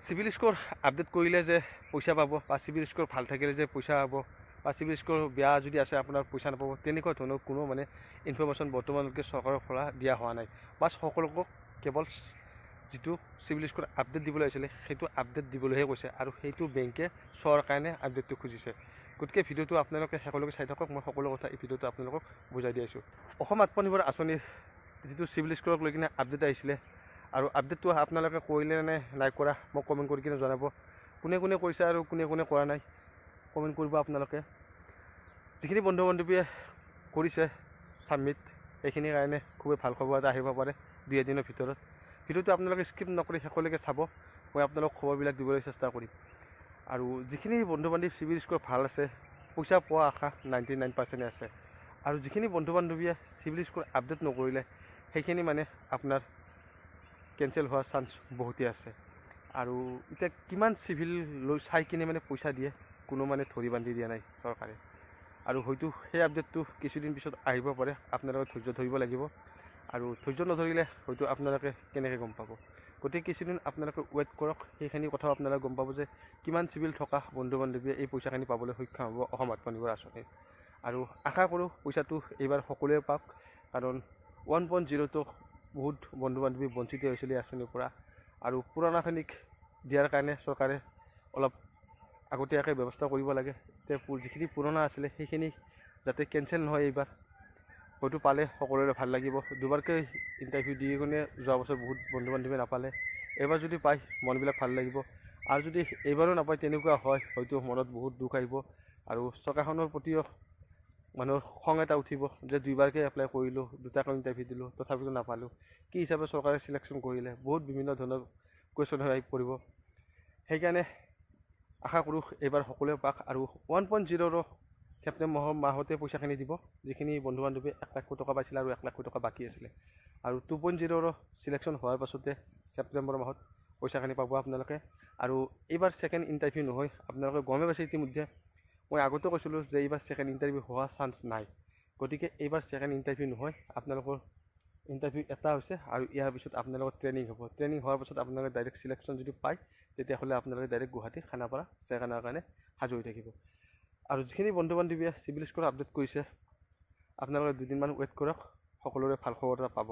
Civil score update কৰিলে যে পইচা পাব বা সিভিল স্কোর ভাল থাকিলে যে পইচা পাব বা সিভিল স্কোর বেয়া যদি আছে আপোনাৰ পইচা নাপাব তেনেকুৱা ধৰণৰ কোনো মানে ইনফৰমেশ্যন বৰ্তমানলৈকে চৰকাৰৰ পৰা দিয়া হোৱা নাই। বাছ সকলোকক কেৱল যিটো সিভিল স্কোৰ আপডেট দিবলৈ আহিছিলে সেইটো আপডেট দিবলৈহে কৈছে আৰু সেইটো বেংকে চোৱাৰ কাৰণে আপডেটটো খুজিছে। গতিকে ভিডিঅ'টো আপোনালোকে সকলোকে চাই থাকক, মই সকলো কথা এই ভিডিঅ'টো আপোনালোকক বুজাই দি আছোঁ। অসম আত্মনিৰ্ভৰ আঁচনিৰ যিটো সিভিল স্কোৰক লৈ কিনে আপডেট আহিছিলে আৰু আপডেটটো আপোনালোকে কৰিলে নে নাই কৰা মোক কমেণ্ট কৰি কিনে জনাব। কোনে কোনে কৰিছে আৰু কোনে কোনে কৰা নাই কমেণ্ট কৰিব আপোনালোকে। যিখিনি বন্ধু বান্ধৱীয়ে কৰিছে ছাবমিট এইখিনিৰ কাৰণে খুবেই ভাল খবৰ এটা আহিব পাৰে 2 দিনৰ ভিতৰত। ভিডিঅ'টো আপোনালোকে স্কিপ নকৰি শেষলৈকে চাব, মই আপোনালোকক খবৰবিলাক দিবলৈ চেষ্টা কৰিম। আৰু যিখিনি বন্ধু বান্ধৱী সিভিল স্কোৰ ভাল আছে পইচা পোৱা আশা 99% আছে, আৰু যিখিনি বন্ধু বান্ধৱীয়ে সিভিল স্কোৰ আপডেট নকৰিলে সেইখিনি মানে আপোনাৰ কেঞ্চেল হোৱাৰ চান্স বহুতেই আছে। আৰু এতিয়া কিমান চিভিল লৈ চাই কিনে মানে পইচা দিয়ে কোনো মানে ধৰি বান্ধি দিয়া নাই চৰকাৰে, আৰু হয়তো সেই আপডেটটো কিছুদিন পিছত আহিব পাৰে। আপোনালোকে ধৈৰ্য ধৰিব লাগিব, আৰু ধৈৰ্য নধৰিলে হয়তো আপোনালোকে কেনেকৈ গম পাব। গতিকে কিছুদিন আপোনালোকে ৱেইট কৰক, সেইখিনি কথাও আপোনালোকে গম পাব যে কিমান চিভিল থকা বন্ধু বান্ধৱীয়ে এই পইচাখিনি পাবলৈ সক্ষম হ'ব অসম আত্মনিৰ্ভৰ আঁচনিৰ। আৰু আশা কৰোঁ পইচাটো এইবাৰ সকলোৱে পাওক, কাৰণ 1.0টো বহুত বন্ধু বান্ধৱী বঞ্চিত হৈছিলে এই আঁচনিৰ পৰা, আৰু পুৰণাখিনিক দিয়াৰ কাৰণে চৰকাৰে অলপ আগতীয়াকৈ ব্যৱস্থা কৰিব লাগে। যিখিনি পুৰণা আছিলে সেইখিনি যাতে কেঞ্চেল নহয় এইবাৰ, হয়তো পালে সকলোৰে ভাল লাগিব। দুবাৰকৈ ইণ্টাৰভিউ দি কিনে যোৱা বছৰ বহুত বন্ধু বান্ধৱীয়ে নাপালে, এইবাৰ যদি পায় মনবিলাক ভাল লাগিব। আৰু যদি এইবাৰো নাপায় তেনেকুৱা হয় হয়তো মনত বহুত দুখ আহিব, আৰু চৰকাৰখনৰ প্ৰতিও মানুহৰ খং এটা উঠিব যে 2বাৰকৈ এপ্লাই কৰিলোঁ, 2টাকৈ ইণ্টাৰভিউ দিলোঁ, তথাপিতো নাপালোঁ, কি হিচাপে চৰকাৰে চিলেকশ্যন কৰিলে, বহুত বিভিন্ন ধৰণৰ কুৱেশ্যন হৈ পৰিব। সেইকাৰণে আশা কৰোঁ এইবাৰ সকলোৱে পাওক, আৰু 1.0ৰো ছেপ্টেম্বৰ মাহতে পইচাখিনি দিব। যিখিনি বন্ধু বান্ধৱীয়ে 1 লাখ টকা পাইছিলে আৰু 1 লাখ টকা বাকী আছিলে, আৰু 2.0ৰো চিলেকশ্যন হোৱাৰ পাছতে ছেপ্টেম্বৰ মাহত পইচাখিনি পাব আপোনালোকে। আৰু এইবাৰ ছেকেণ্ড ইণ্টাৰভিউ নহয়, আপোনালোকে গমে পাইছে ইতিমধ্যে, মই আগতে কৈছিলোঁ যে এইবাৰ ছেকেণ্ড ইণ্টাৰভিউ হোৱা চান্স নাই। গতিকে এইবাৰ ছেকেণ্ড ইণ্টাৰভিউ নহয়, আপোনালোকৰ ইণ্টাৰভিউ এটা হৈছে, আৰু ইয়াৰ পিছত আপোনালোকৰ ট্ৰেইনিং হ'ব। ট্ৰেইনিং হোৱাৰ পাছত আপোনালোকে ডাইৰেক্ট চিলেকশ্যন যদি পায় তেতিয়াহ'লে আপোনালোকে ডাইৰেক্ট গুৱাহাটী খানাপাৰা চেকানৰ কাৰণে সাজু হৈ থাকিব। আৰু যিখিনি বন্ধু বান্ধৱীয়ে চিভিল স্কোৰ আপডেট কৰিছে আপোনালোকে 2দিনমান ৱেইট কৰক, সকলোৰে ভাল খবৰ এটা পাব।